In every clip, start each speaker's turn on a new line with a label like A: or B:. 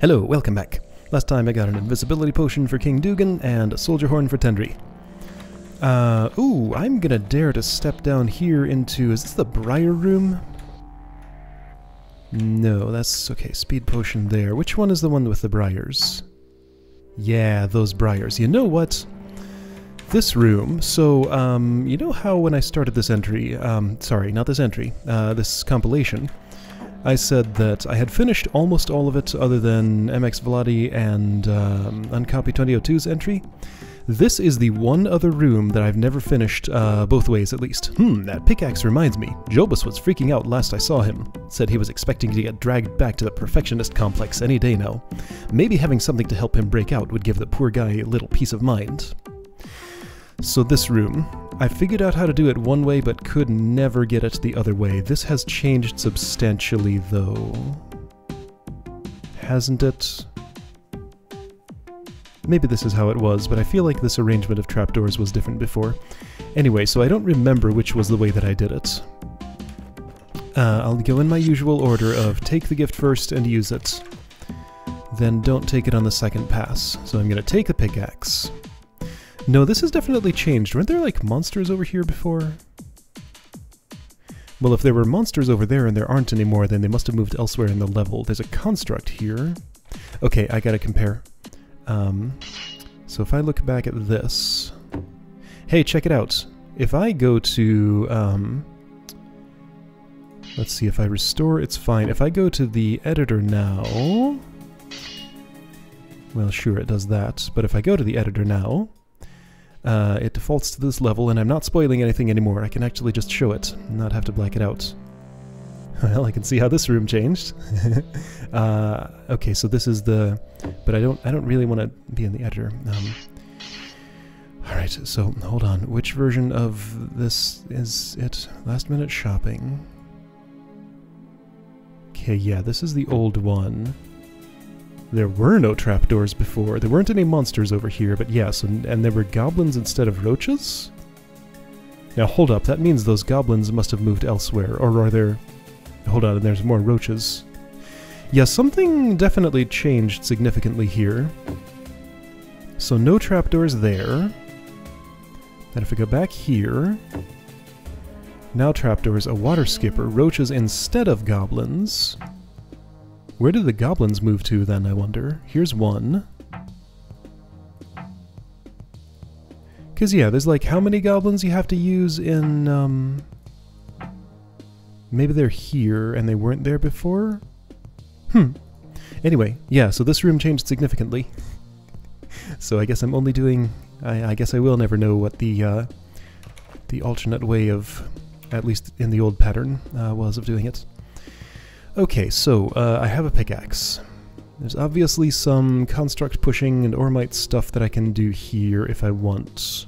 A: Hello, welcome back. Last time I got an invisibility potion for King Dugan and a soldier horn for Tendry. Ooh, I'm gonna dare to step down here into... Is this the Briar Room? No, that's... Okay, speed potion there. Which one is the one with the briars? Yeah, those briars. You know what? This room, so, you know how when I started this entry, sorry, not this entry, this compilation, I said that I had finished almost all of it other than MX Vladi and Uncopy 2002's entry. This is the one other room that I've never finished, both ways at least. That pickaxe reminds me. Jobus was freaking out last I saw him. Said he was expecting to get dragged back to the perfectionist complex any day now. Maybe having something to help him break out would give the poor guy a little peace of mind. So this room, I figured out how to do it one way but could never get it the other way. This has changed substantially though. Hasn't it? Maybe this is how it was, but I feel like this arrangement of trapdoors was different before. Anyway, so I don't remember which was the way that I did it. I'll go in my usual order of take the gift first and use it. Then don't take it on the second pass. So I'm going to take the pickaxe. No, this has definitely changed. Weren't there like monsters over here before? Well, if there were monsters over there and there aren't anymore, then they must have moved elsewhere in the level. There's a construct here. Okay, I gotta compare. So if I look back at this... Hey, check it out. If I go to... let's see, if I restore, it's fine. If I go to the editor now... Well, sure, it does that. But if I go to the editor now... it defaults to this level, and I'm not spoiling anything anymore. I can actually just show it, and not have to black it out. Well, I can see how this room changed. Okay, so this is the... But I don't really want to be in the editor. Alright, so hold on. Which version of this is it? Last minute shopping. Okay, yeah, this is the old one. There were no trapdoors before. There weren't any monsters over here, but yes, and there were goblins instead of roaches? Now hold up, that means those goblins must have moved elsewhere, or are there... Hold on, and there's more roaches. Yeah, something definitely changed significantly here. So no trapdoors there. Then if we go back here... Now trapdoors, a water skipper, roaches instead of goblins... Where did the goblins move to then, I wonder? Here's one. Because yeah, there's like how many goblins you have to use in, maybe they're here and they weren't there before? Anyway, yeah, so this room changed significantly. So I guess I'm only doing... I guess I will never know what the alternate way of, at least in the old pattern, was of doing it. Okay, so I have a pickaxe. There's obviously some construct pushing and ormite stuff that I can do here if I want.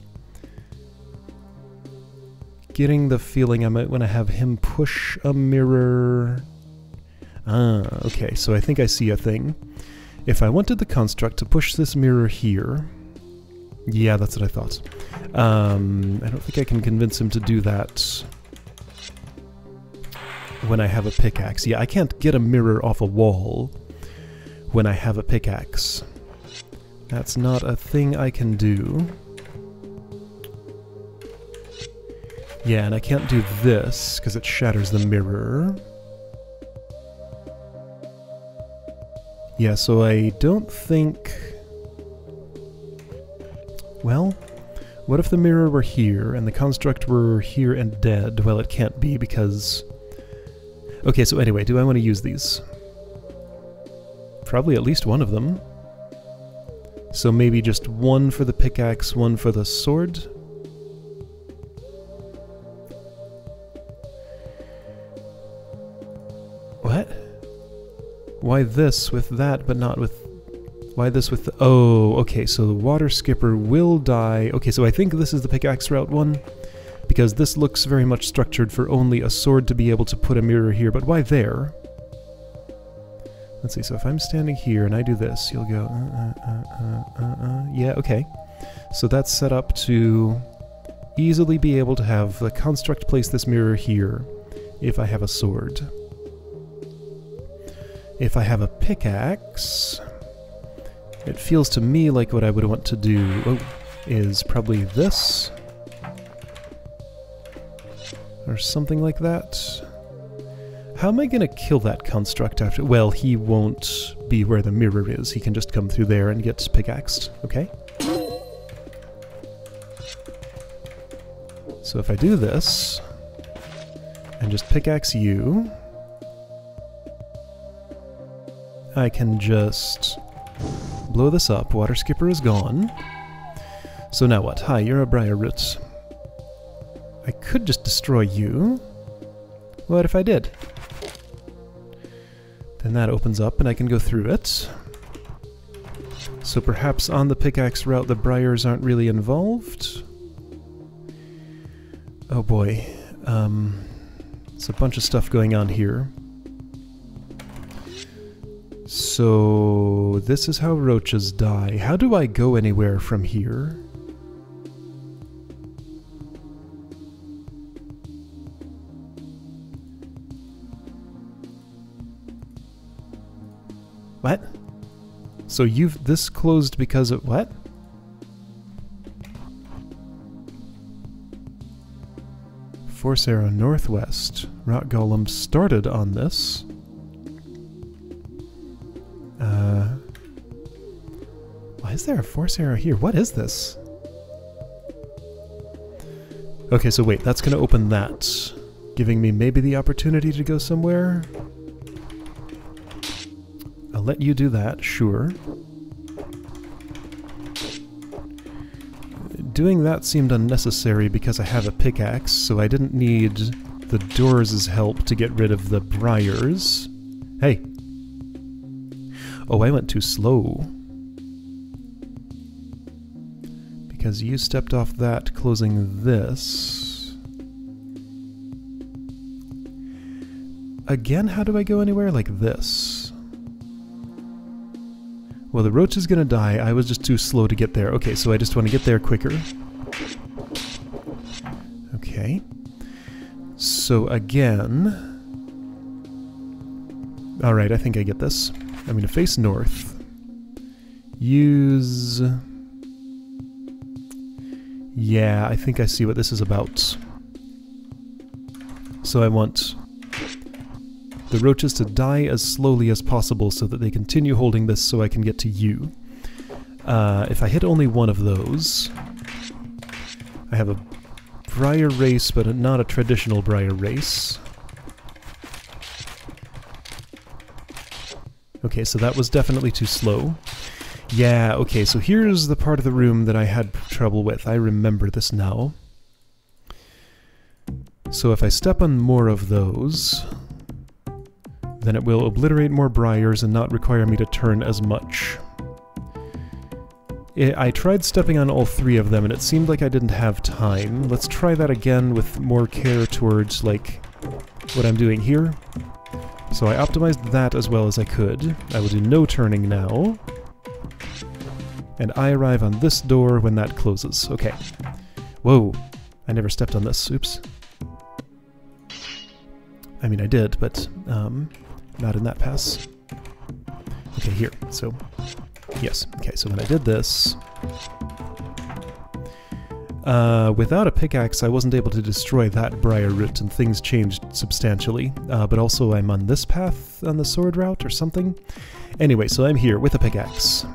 A: Getting the feeling I might want to have him push a mirror. Ah, okay, so I think I see a thing. If I wanted the construct to push this mirror here... Yeah, that's what I thought. I don't think I can convince him to do that when I have a pickaxe. Yeah, I can't get a mirror off a wall when I have a pickaxe. That's not a thing I can do. Yeah, and I can't do this, because it shatters the mirror. Yeah, so I don't think... Well, what if the mirror were here, and the construct were here and dead? Well, it can't be, because... Okay, so anyway, do I want to use these? Probably at least one of them. So maybe just one for the pickaxe, one for the sword? What? Why this with that, but not with... Why this with the... Oh, okay, so the water skipper will die. Okay, so I think this is the pickaxe route one. Because this looks very much structured for only a sword to be able to put a mirror here, but why there? Let's see, so if I'm standing here and I do this, you'll go, yeah, okay. So that's set up to easily be able to have the construct place this mirror here if I have a sword. If I have a pickaxe, it feels to me like what I would want to do is probably this. Or something like that. How am I going to kill that construct after? Well, he won't be where the mirror is. He can just come through there and get pickaxed. Okay. So if I do this, and just pickaxe you, I can just blow this up. Water skipper is gone. So now what? Hi, you're a briar root. I could just destroy you. What if I did? Then that opens up and I can go through it. So perhaps on the pickaxe route the briars aren't really involved. Oh boy. There's a bunch of stuff going on here. So this is how roaches die. How do I go anywhere from here? What? So this closed because of what? Force arrow northwest. Rock golem started on this. Why is there a force arrow here? What is this? Okay, so wait, that's gonna open that, giving me maybe the opportunity to go somewhere. I'll let you do that, sure. Doing that seemed unnecessary because I have a pickaxe, so I didn't need the doors' help to get rid of the briars. Hey! Oh, I went too slow. Because you stepped off that, closing this. Again, how do I go anywhere? Like this. Well, the roach is gonna die. I was just too slow to get there. Okay, so I just want to get there quicker. Okay. So again... Alright, I think I get this. I'm gonna face north. Use... Yeah, I think I see what this is about. So I want the roaches to die as slowly as possible so that they continue holding this so I can get to you. If I hit only one of those... I have a briar race, but not a traditional briar race. Okay, so that was definitely too slow. Yeah, okay, so here's the part of the room that I had trouble with. I remember this now. So if I step on more of those, then it will obliterate more briars and not require me to turn as much. I tried stepping on all three of them and it seemed like I didn't have time. Let's try that again with more care towards, like, what I'm doing here. So I optimized that as well as I could. I will do no turning now. And I arrive on this door when that closes. Okay. Whoa. I never stepped on this. Oops. I mean, I did, but not in that pass. Okay, here. So, yes. Okay, so when I did this... without a pickaxe, I wasn't able to destroy that briar root, and things changed substantially. But also I'm on this path on the sword route or something. Anyway, so I'm here with a pickaxe.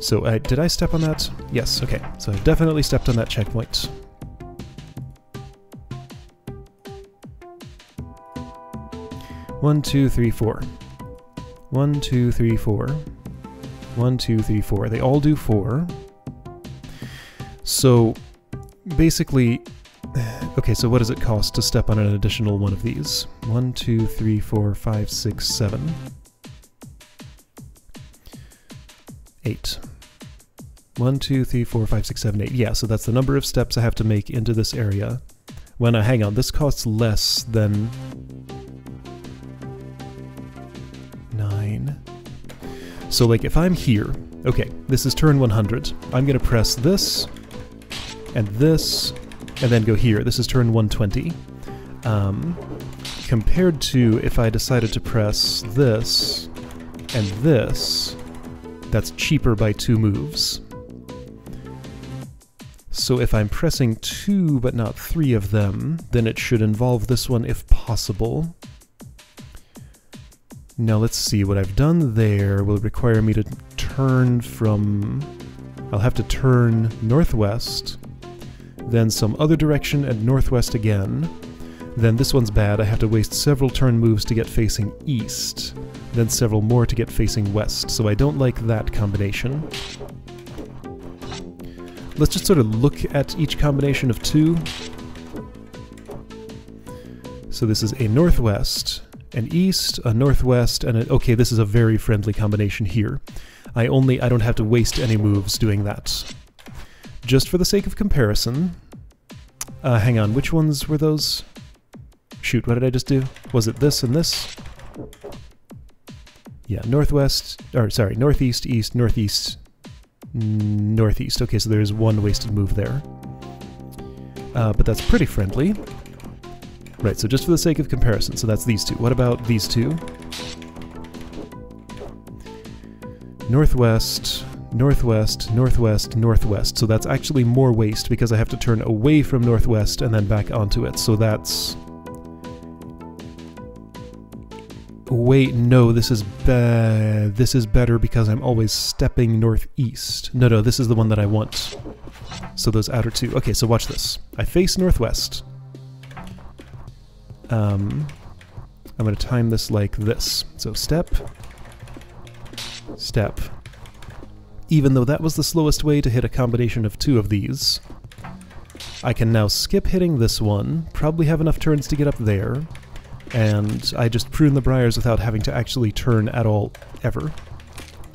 A: So, did I step on that? Yes, okay. So I definitely stepped on that checkpoint. One, two, three, four. 1, 2, 3, 4. 1, 2, 3, 4. They all do 4. So, basically... Okay, so what does it cost to step on an additional one of these? 1, 2, 3, 4, 5, 6, 7. 8. 1, 2, 3, 4, 5, 6, 7, 8. Yeah, so that's the number of steps I have to make into this area. When hang on, this costs less than 9. So like if I'm here, okay, this is turn 100. I'm gonna press this, and then go here. This is turn 120. compared to if I decided to press this and this, that's cheaper by 2 moves. So if I'm pressing 2 but not 3 of them, then it should involve this one if possible. Now let's see, what I've done there will require me to turn from... I'll have to turn northwest, then some other direction and northwest again. Then this one's bad, I have to waste several turn moves to get facing east, then several more to get facing west, so I don't like that combination. Let's just sort of look at each combination of 2. So this is a northwest, an east, a northwest, and a... Okay, this is a very friendly combination here. I don't have to waste any moves doing that. Just for the sake of comparison... hang on, which ones were those? Shoot, what did I just do? Was it this and this? Yeah, northwest... or, sorry, northeast, east, northeast... northeast. Okay, so there's one wasted move there. But that's pretty friendly. Right, so just for the sake of comparison, so that's these 2. What about these 2? Northwest, northwest, northwest, northwest. So that's actually more waste because I have to turn away from northwest and then back onto it. So that's... Wait, no, this is better because I'm always stepping northeast. No, this is the one that I want. So those outer 2. Okay, so watch this. I face northwest. I'm going to time this like this. So step, step. Even though that was the slowest way to hit a combination of 2 of these, I can now skip hitting this one, probably have enough turns to get up there, and I just prune the briars without having to actually turn at all, ever.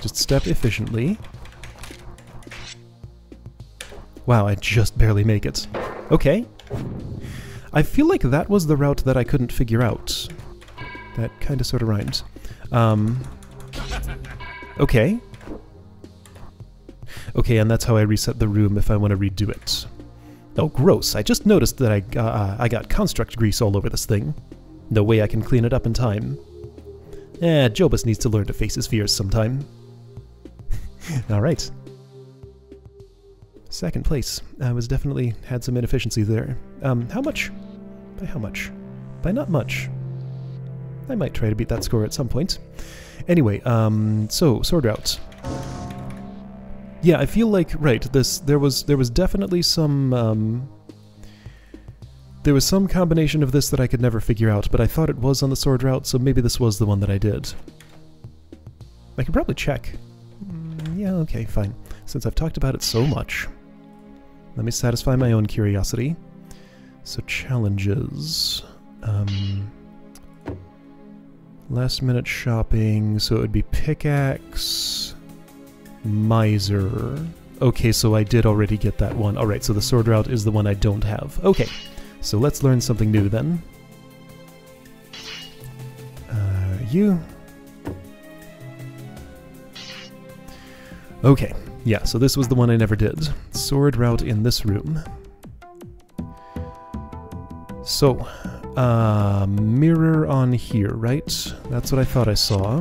A: Just step efficiently. Wow, I just barely make it. Okay. I feel like that was the route that I couldn't figure out. That kind of sort of rhymed. Okay. Okay, and that's how I reset the room if I want to redo it. Oh, gross. I just noticed that I got construct grease all over this thing. No way I can clean it up in time. Jobus needs to learn to face his fears sometime. Alright. Second place. I was definitely had some inefficiency there. How much? By how much? By not much. I might try to beat that score at some point. Anyway, so, sword route. Yeah, I feel like, right, there was definitely some, there was some combination of this that I could never figure out, but I thought it was on the sword route, so maybe this was the one that I did. I could probably check. Yeah, okay, fine. Since I've talked about it so much, let me satisfy my own curiosity. So challenges. Last minute shopping, so it would be pickaxe, miser. Okay, so I did already get that one. Alright, so the sword route is the one I don't have. Okay, so let's learn something new then. You. Okay, yeah, so this was the one I never did. Sword route in this room. So, mirror on here, right? That's what I thought I saw.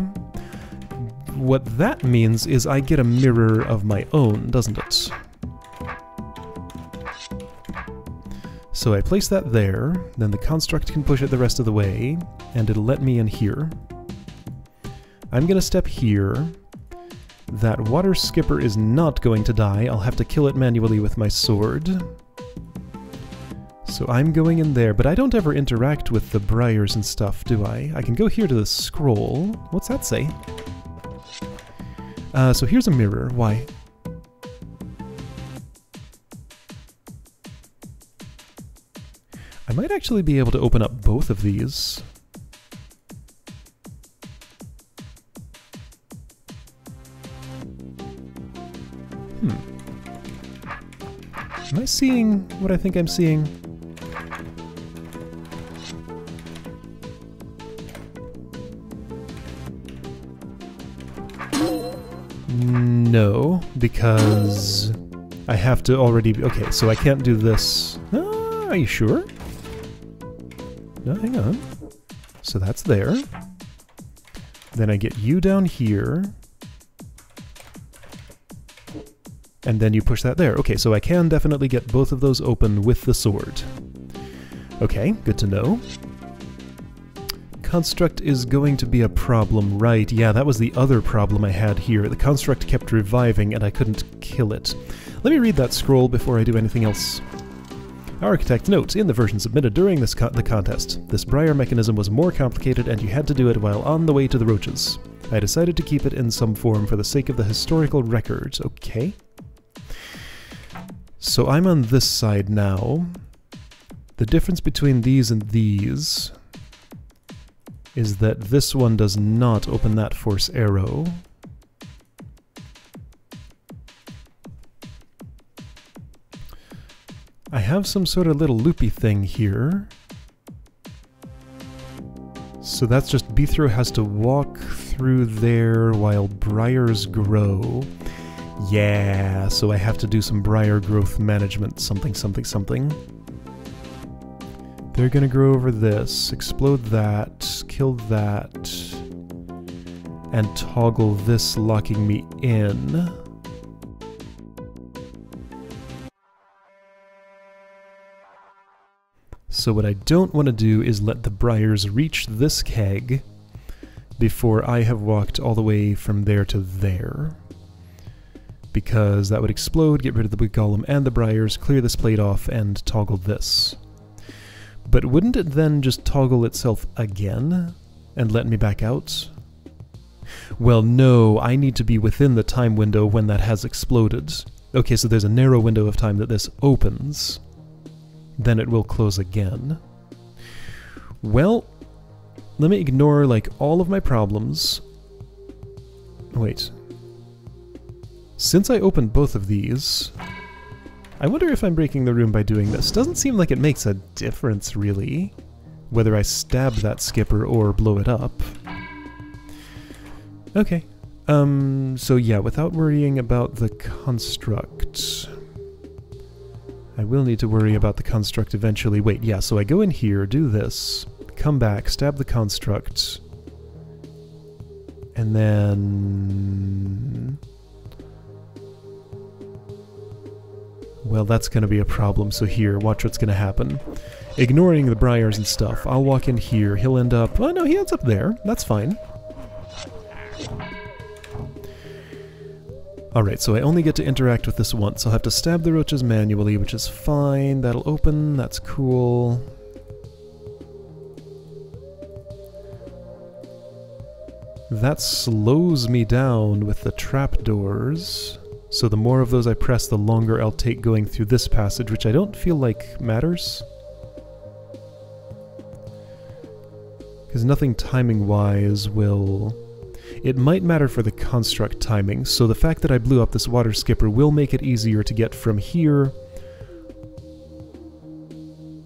A: What that means is I get a mirror of my own, doesn't it? So I place that there, then the construct can push it the rest of the way, and it'll let me in here. I'm gonna step here. That water skipper is not going to die. I'll have to kill it manually with my sword. So I'm going in there, but I don't ever interact with the briars and stuff, do I? I can go here to the scroll. What's that say? So here's a mirror. Why? I might actually be able to open up both of these. Am I seeing what I think I'm seeing? No, because I have to already be... Okay, so I can't do this. Are you sure? No, hang on. So that's there. Then I get you down here. And then you push that there. Okay, so I can definitely get both of those open with the sword. Okay, good to know. Construct is going to be a problem, right? Yeah, that was the other problem I had here. The construct kept reviving and I couldn't kill it. Let me read that scroll before I do anything else. Architect notes, in the version submitted during the contest, this briar mechanism was more complicated and you had to do it while on the way to the roaches. I decided to keep it in some form for the sake of the historical record. Okay. So I'm on this side now. The difference between these and these is that this one does not open that force arrow. I have some sort of little loopy thing here. So that's just Beethro has to walk through there while briars grow. Yeah, so I have to do some briar growth management, something, something, something. They're gonna grow over this, explode that, kill that, and toggle this, locking me in. So what I don't want to do is let the briars reach this keg before I have walked all the way from there to there. Because that would explode, get rid of the big golem and the briars, clear this plate off, and toggle this. But wouldn't it then just toggle itself again and let me back out? Well, no, I need to be within the time window when that has exploded. Okay, so there's a narrow window of time that this opens. Then it will close again. Well, let me ignore, like, all of my problems. Wait. Since I opened both of these, I wonder if I'm breaking the room by doing this. Doesn't seem like it makes a difference, really, whether I stab that skipper or blow it up. Okay. So yeah, without worrying about the construct, I will need to worry about the construct eventually. Wait, yeah, so I go in here, do this, come back, stab the construct, and then... Well, that's going to be a problem, so here, watch what's going to happen. Ignoring the briars and stuff, I'll walk in here, he'll end up... Oh no, he ends up there, that's fine. Alright, so I only get to interact with this once. I'll have to stab the roaches manually, which is fine. That'll open, that's cool. That slows me down with the trapdoors. So the more of those I press, the longer I'll take going through this passage, which I don't feel like matters. Because nothing timing-wise will... It might matter for the construct timing, so the fact that I blew up this water skipper will make it easier to get from here.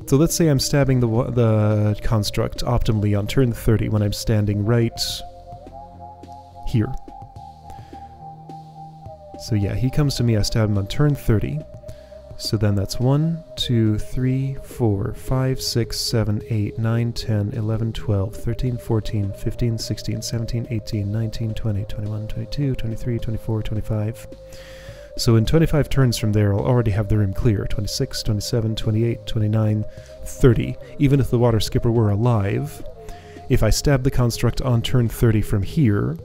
A: So let's say I'm stabbing the construct optimally on turn 30 when I'm standing right here. So yeah, he comes to me, I stab him on turn 30. So then that's 1, 2, 3, 4, 5, 6, 7, 8, 9, 10, 11, 12, 13, 14, 15, 16, 17, 18, 19, 20, 21, 22, 23, 24, 25. So in 25 turns from there, I'll already have the room clear. 26, 27, 28, 29, 30. Even if the water skipper were alive, if I stabbed the construct on turn 30 from here,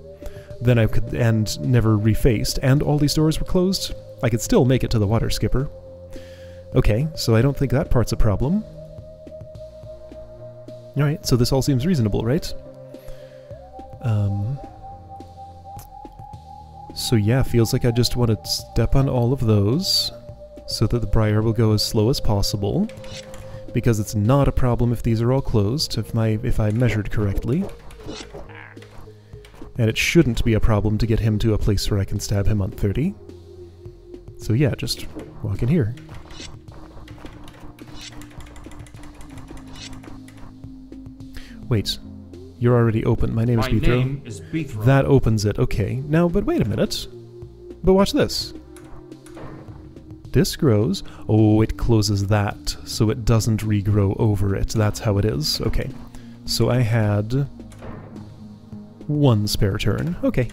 A: then I could, and never refaced, and all these doors were closed, I could still make it to the water skipper. Okay, so I don't think that part's a problem. Alright, so this all seems reasonable, right? So yeah, feels like I just want to step on all of those, so that the briar will go as slow as possible, because it's not a problem if these are all closed, if I measured correctly. And it shouldn't be a problem to get him to a place where I can stab him on 30. So yeah, just walk in here. Wait, you're already open. My name is Beethro. That opens it. Okay. Now, but wait a minute. But watch this. This grows. Oh, it closes that, so it doesn't regrow over it. That's how it is. Okay. So I had 1 spare turn. Okay.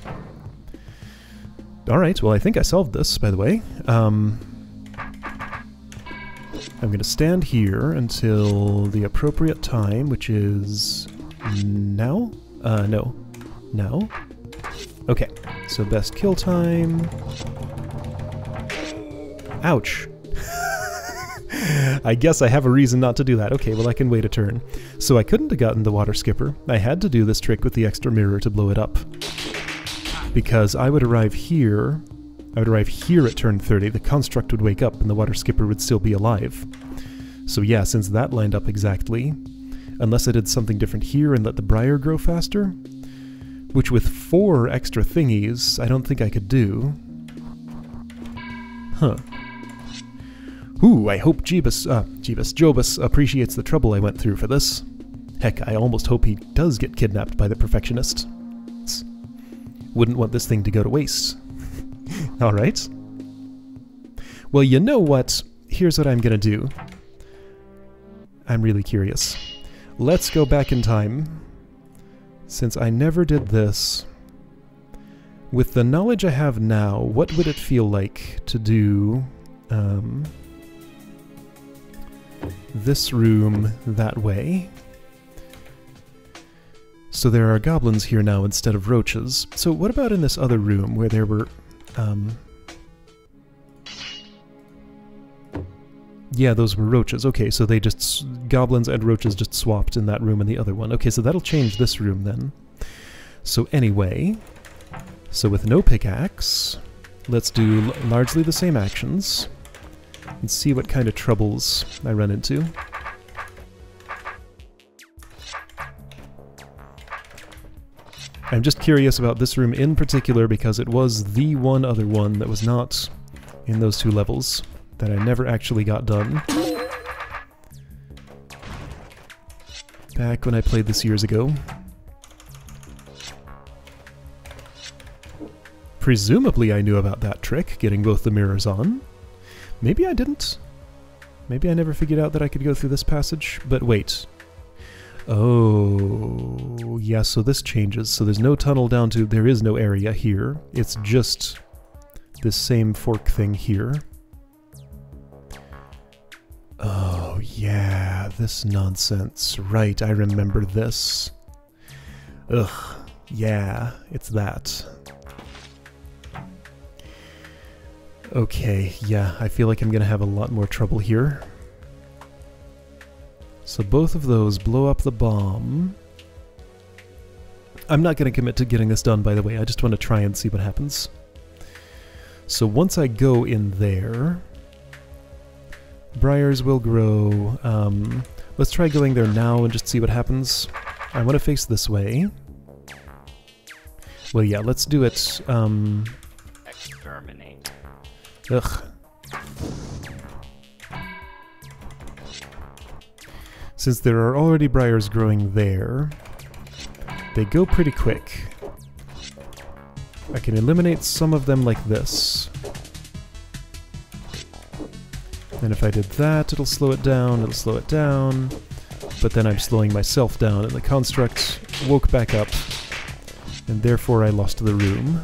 A: Alright, well I think I solved this, by the way. I'm going to stand here until the appropriate time, which is... now? No. Now? Okay, so best kill time... Ouch! I guess I have a reason not to do that. Okay, well I can wait a turn. So I couldn't have gotten the water skipper. I had to do this trick with the extra mirror to blow it up. Because I would arrive here at turn 30, the construct would wake up and the water skipper would still be alive. So yeah, since that lined up exactly, unless I did something different here and let the briar grow faster, which with 4 extra thingies, I don't think I could do. Huh. Ooh, I hope Jobus appreciates the trouble I went through for this. Heck, I almost hope he does get kidnapped by the perfectionist. Wouldn't want this thing to go to waste. Alright. Well, you know what? Here's what I'm gonna do. I'm really curious. Let's go back in time. Since I never did this, with the knowledge I have now, what would it feel like to do this room that way? So there are goblins here now instead of roaches. So what about in this other room where there were... yeah, those were roaches. Okay, so they just... goblins and roaches just swapped in that room and the other one. Okay, so that'll change this room then. So anyway... so with no pickaxe, let's do largely the same actions and see what kind of troubles I run into. I'm just curious about this room in particular because it was the one other one that was not in those 2 levels that I never actually got done. Back when I played this years ago. Presumably I knew about that trick, getting both the mirrors on. Maybe I didn't. Maybe I never figured out that I could go through this passage, but wait. Oh, yeah, so this changes. So there's no tunnel down to... there is no area here. It's just this same fork thing here. Oh, yeah, this nonsense. Right, I remember this. Ugh, yeah, it's that. Okay, yeah, I feel like I'm gonna have a lot more trouble here. So both of those blow up the bomb. I'm not gonna commit to getting this done, by the way, I just want to try and see what happens. So once I go in there, briars will grow. Let's try going there now and just see what happens. I want to face this way. Well, yeah, let's do it.
B: Exterminate.
A: Ugh. Since there are already briars growing there, they go pretty quick. I can eliminate some of them like this. And if I did that, it'll slow it down, but then I'm slowing myself down, and the construct woke back up, and therefore I lost the room.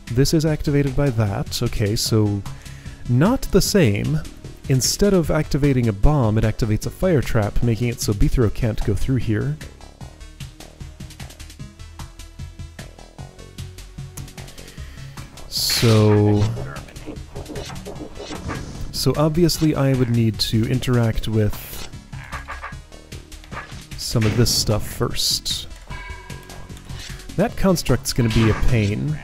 A: This is activated by that. Okay, so not the same. Instead of activating a bomb, it activates a fire trap, making it so Bithro can't go through here. So obviously I would need to interact with some of this stuff first. That construct's gonna be a pain.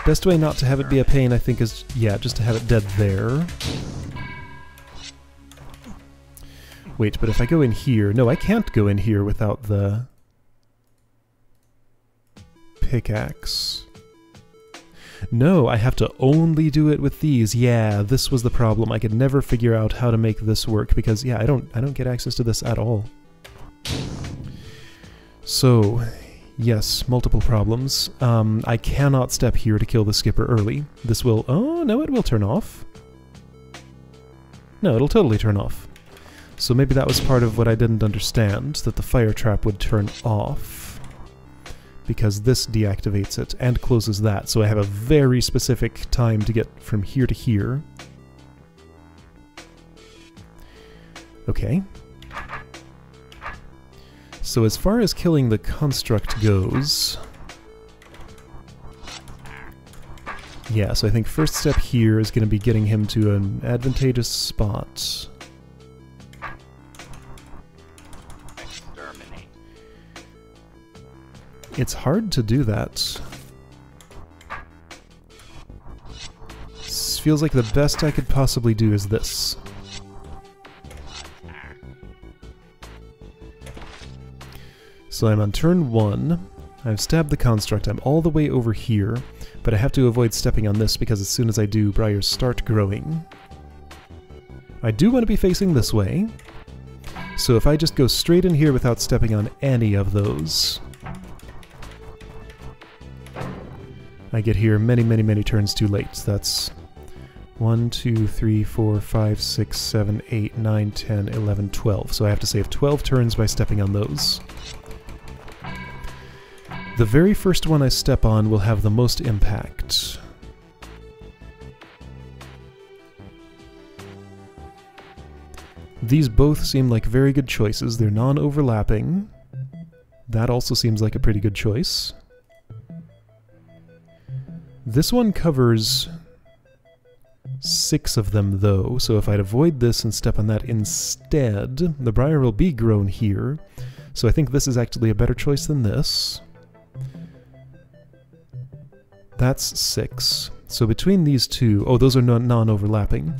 A: Best way not to have it be a pain, I think, is, yeah, just to have it dead there. Wait, but if I go in here... No, I can't go in here without the pickaxe. No, I have to only do it with these. Yeah, this was the problem. I could never figure out how to make this work because, yeah, I don't get access to this at all. So, yes, multiple problems. I cannot step here to kill the skipper early. This will... Oh, no, it will turn off. No, it'll totally turn off. So maybe that was part of what I didn't understand, that the fire trap would turn off, because this deactivates it and closes that, so I have a very specific time to get from here to here. Okay. So as far as killing the construct goes... yeah, so I think first step here is going to be getting him to an advantageous spot.
B: Exterminate.
A: It's hard to do that. This feels like the best I could possibly do is this. So I'm on turn 1, I've stabbed the construct, I'm all the way over here, but I have to avoid stepping on this because as soon as I do, briars start growing. I do want to be facing this way, so if I just go straight in here without stepping on any of those, I get here many, many, many turns too late. That's 1, 2, 3, 4, 5, 6, 7, 8, 9, 10, 11, 12. So I have to save 12 turns by stepping on those. The very first one I step on will have the most impact. These both seem like very good choices. They're non-overlapping. That also seems like a pretty good choice. This one covers 6 of them, though, so if I'd avoid this and step on that instead, the briar will be grown here. So I think this is actually a better choice than this. That's 6. So between these two... oh, those are non-overlapping.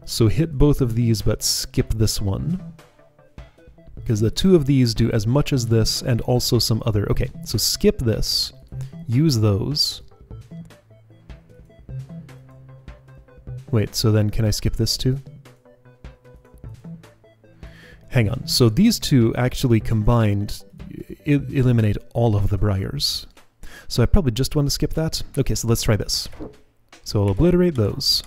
A: So hit both of these, but skip this one. Because the 2 of these do as much as this, and also some other... okay, so skip this. Use those. Wait, so then can I skip this too? Hang on. So these 2 actually combined eliminate all of the briars. So I probably just want to skip that. Okay, so let's try this. So I'll obliterate those.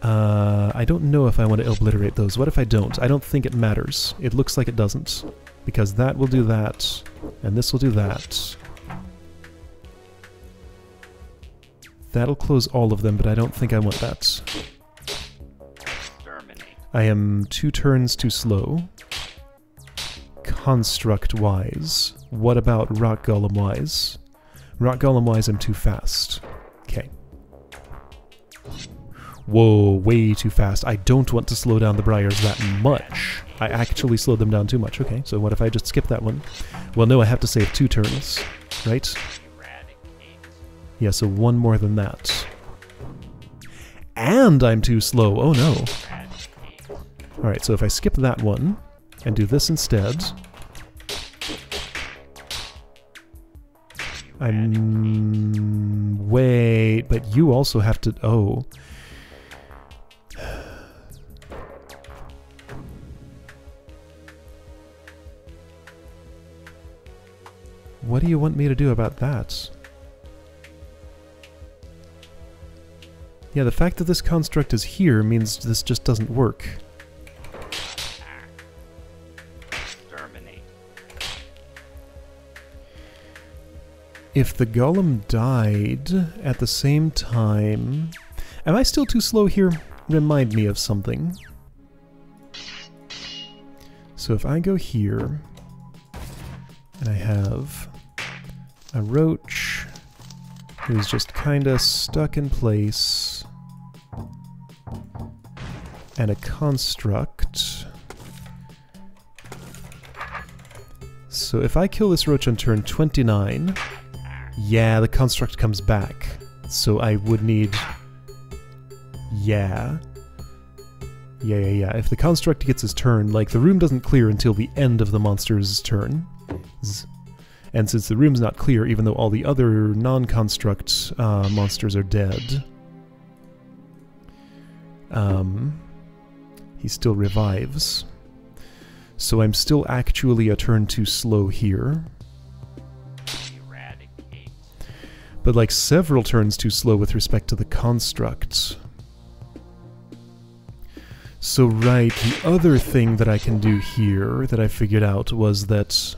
A: I don't know if I want to obliterate those. What if I don't? I don't think it matters. It looks like it doesn't. Because that will do that, and this will do that. That'll close all of them, but I don't think I want that. I am 2 turns too slow. Construct-wise. What about Rock Golem-wise? Rock Golem-wise, I'm too fast. Okay. Whoa, way too fast. I don't want to slow down the briars that much. I actually slowed them down too much. Okay, so what if I just skip that one? Well, no, I have to save 2 turns, right? Yeah, so 1 more than that. And I'm too slow. Oh no. Alright, so if I skip that one and do this instead... wait, but you also have to... oh. What do you want me to do about that? Yeah, the fact that this construct is here means this just doesn't work. If the golem died at the same time... am I still too slow here? Remind me of something. So if I go here, and I have a roach who's just kinda stuck in place, and a construct... so if I kill this roach on turn 29... yeah, the construct comes back. So I would need... yeah. Yeah. If the construct gets his turn, like, the room doesn't clear until the end of the monster's turn. And since the room's not clear, even though all the other non-construct monsters are dead, he still revives. So I'm still actually a turn too slow here. But like several turns too slow with respect to the construct. So right, the other thing that I can do here that I figured out was that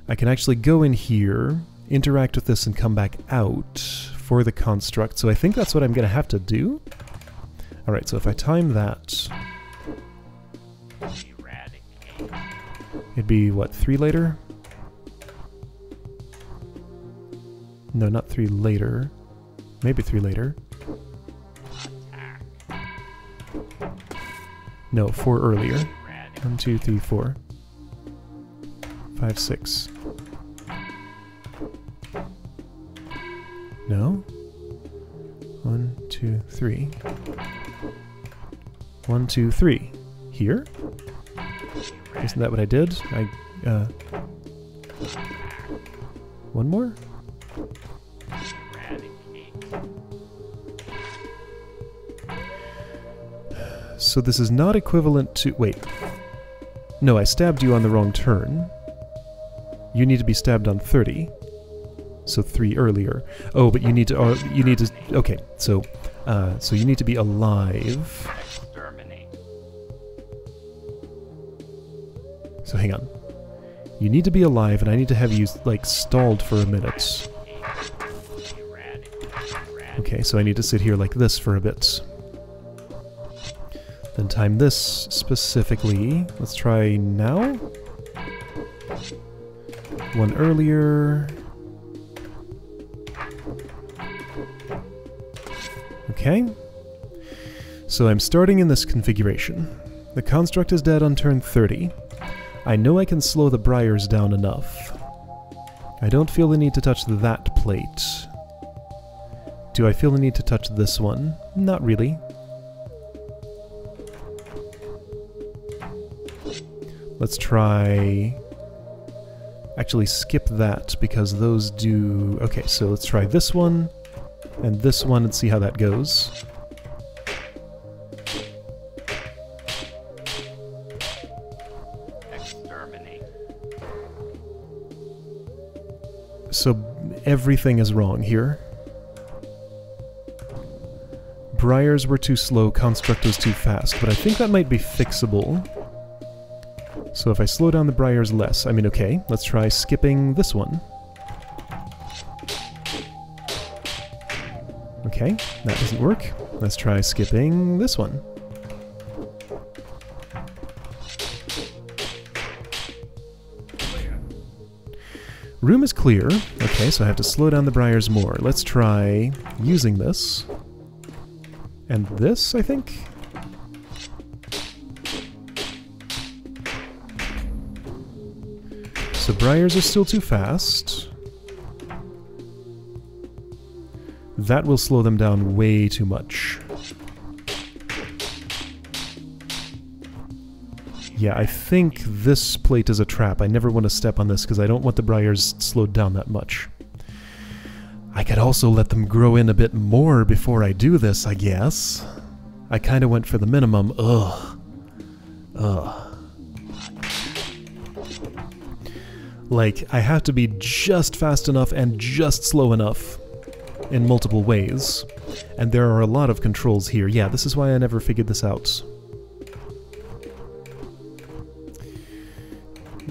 A: I can actually go in here, interact with this, and come back out for the construct. So I think that's what I'm going to have to do. Alright, so if I time that, it'd be, what, 3 later? No, not 3 later. Maybe 3 later. No, 4 earlier. 1, 2, 3, 4. 5, 6. No? 1, 2, 3. 1, 2, 3. Here? Isn't that what I did? One more? So this is not equivalent to... Wait. No, I stabbed you on the wrong turn. You need to be stabbed on 30. So 3 earlier. Oh, but you need to... okay, so you need to be alive. So hang on. You need to be alive, and I need to have you, like, stalled for a minute. Okay, so I need to sit here like this for a bit. Then time this specifically. Let's try now. 1 earlier. Okay. So I'm starting in this configuration. The construct is dead on turn 30. I know I can slow the briars down enough. I don't feel the need to touch that plate. Do I feel the need to touch this one? Not really. Let's try... Actually, skip that, because those do... Okay, so let's try this one, and this one, and see how that goes.
B: Exterminate.
A: So everything is wrong here. Briars were too slow, Construct was too fast, but I think that might be fixable. So if I slow down the briars less, I mean, okay, let's try skipping this one. Okay, that doesn't work. Let's try skipping this one. Room is clear. Okay, so I have to slow down the briars more. Let's try using this. And this, I think? So briars are still too fast. That will slow them down way too much. Yeah, I think this plate is a trap. I never want to step on this because I don't want the briars slowed down that much. I could also let them grow in a bit more before I do this, I guess. I kind of went for the minimum. Ugh. Ugh. Like, I have to be just fast enough and just slow enough in multiple ways. And there are a lot of controls here. Yeah, this is why I never figured this out.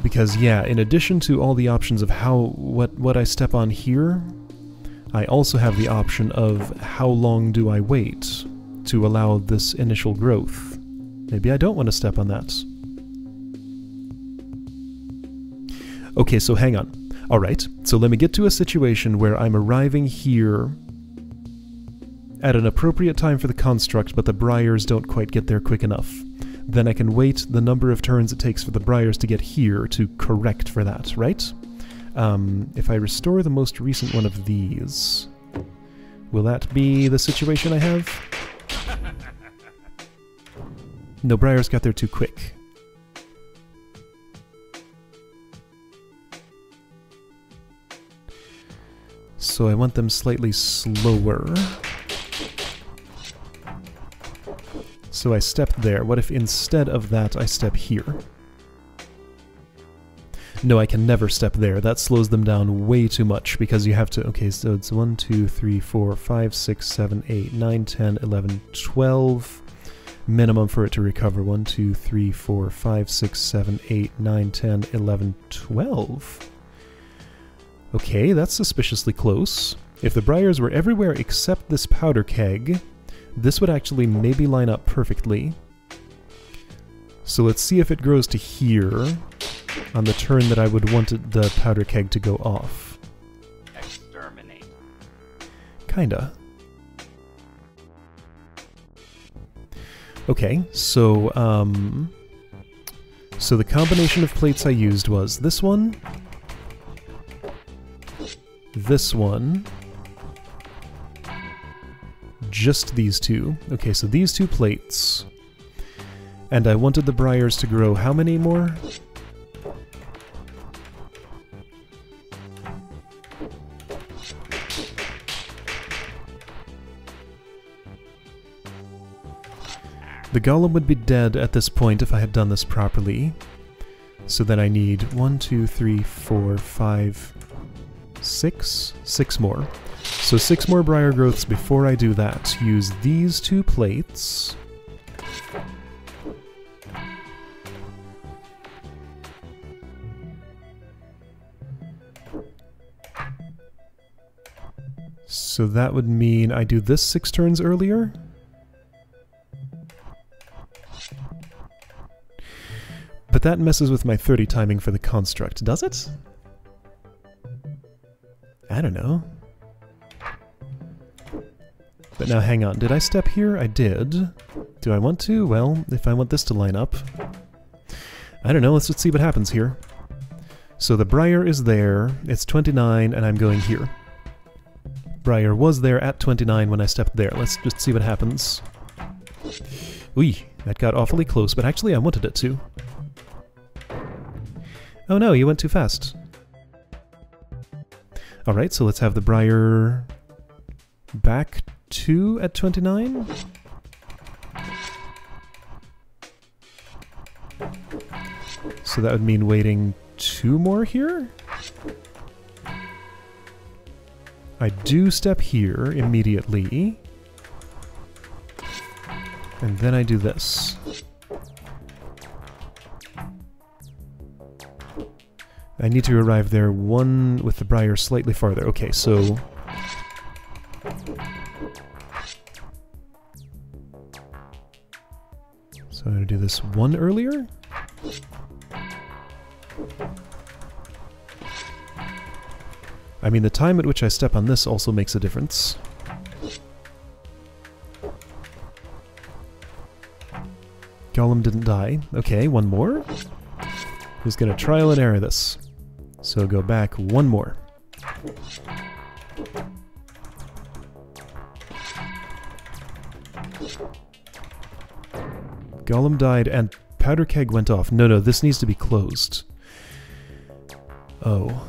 A: Because, yeah, in addition to all the options of what I step on here, I also have the option of how long do I wait to allow this initial growth. Maybe I don't want to step on that. Okay, so hang on. Alright, so let me get to a situation where I'm arriving here at an appropriate time for the construct, but the briars don't quite get there quick enough. Then I can wait the number of turns it takes for the briars to get here to correct for that, right? If I restore the most recent one of these, will that be the situation I have? No, briars got there too quick. So I want them slightly slower. So I stepped there. What if instead of that I step here? No, I can never step there. That slows them down way too much because you have to... Okay, so it's 1, 2, 3, 4, 5, 6, 7, 8, 9, 10, 11, 12. minimum for it to recover. 1, 2, 3, 4, 5, 6, 7, 8, 9, 10, 11, 12. Okay, that's suspiciously close. If the briars were everywhere except this powder keg, this would actually maybe line up perfectly. So let's see if it grows to here on the turn that I would want the powder keg to go off.
B: Exterminate.
A: Kinda. Okay, so the combination of plates I used was this one, this one, just these two. Okay, so these two plates. And I wanted the briars to grow how many more? The golem would be dead at this point if I had done this properly. So then I need 1, 2, 3, 4, 5, 6? 6 more. So 6 more briar growths before I do that. Use these two plates. So that would mean I do this 6 turns earlier? But that messes with my 30 timing for the construct, does it? I don't know. But now hang on, did I step here? I did. Do I want to? Well, if I want this to line up. I don't know, let's just see what happens here. So the briar is there, it's 29, and I'm going here. Briar was there at 29 when I stepped there. Let's just see what happens. Ooh, that got awfully close, but actually I wanted it to. Oh no, you went too fast. Alright, so let's have the briar back 2 at 29. So that would mean waiting 2 more here? I do step here immediately. And then I do this. I need to arrive there one with the briar slightly farther. Okay, so... So I'm going to do this 1 earlier? I mean, the time at which I step on this also makes a difference. Golem didn't die. Okay, 1 more. Who's going to trial and error this? So go back 1 more. Golem died and powder keg went off. No, no, this needs to be closed. Oh.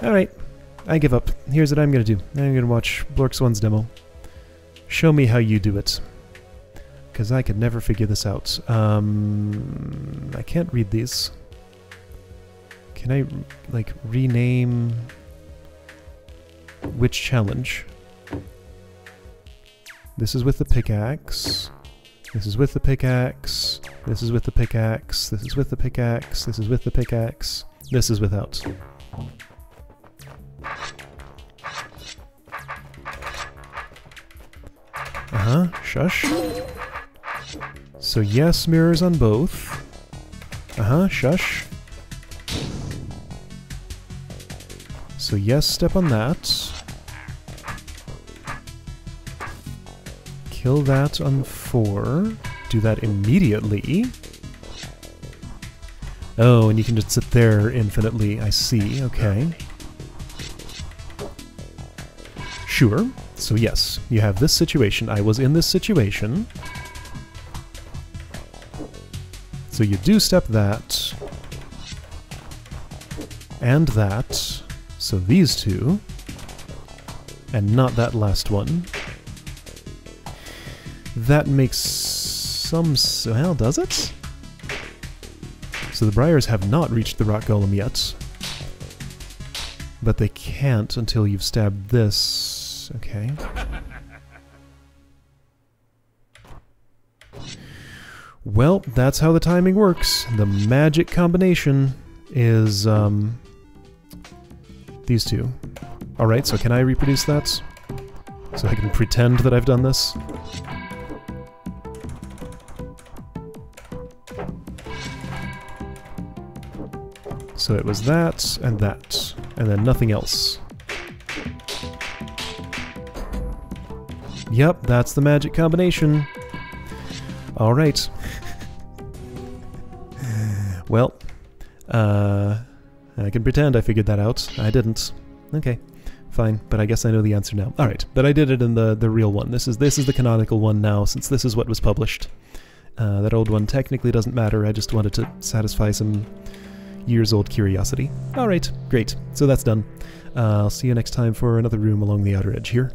A: Alright, I give up. Here's what I'm gonna do. I'm gonna watch Blorx1's demo. Show me how you do it. Because I could never figure this out. I can't read these. Can I, like, rename... which challenge? This is with the pickaxe. This is with the pickaxe. This is with the pickaxe. This is with the pickaxe. This is with the pickaxe. This is without. Shush. So yes, mirrors on both. Shush. So yes, step on that. Kill that on 4. Do that immediately. Oh, and you can just sit there infinitely. I see, okay. Sure. So yes, you have this situation. I was in this situation. So you do step that. And that. So these two. And not that last one. That makes some... well, does it? So the briars have not reached the rock golem yet. But they can't until you've stabbed this. Okay. Well, that's how the timing works. The magic combination is, these two. Alright, so can I reproduce that? So I can pretend that I've done this? So it was that, and then nothing else. Yep, that's the magic combination. Alright. Well, I can pretend I figured that out. I didn't. Okay, fine, but I guess I know the answer now. Alright, but I did it in the real one. This is the canonical one now, since this is what was published. That old one technically doesn't matter, I just wanted to satisfy some years-old curiosity. Alright, great. So that's done. I'll see you next time for another room along the outer edge here.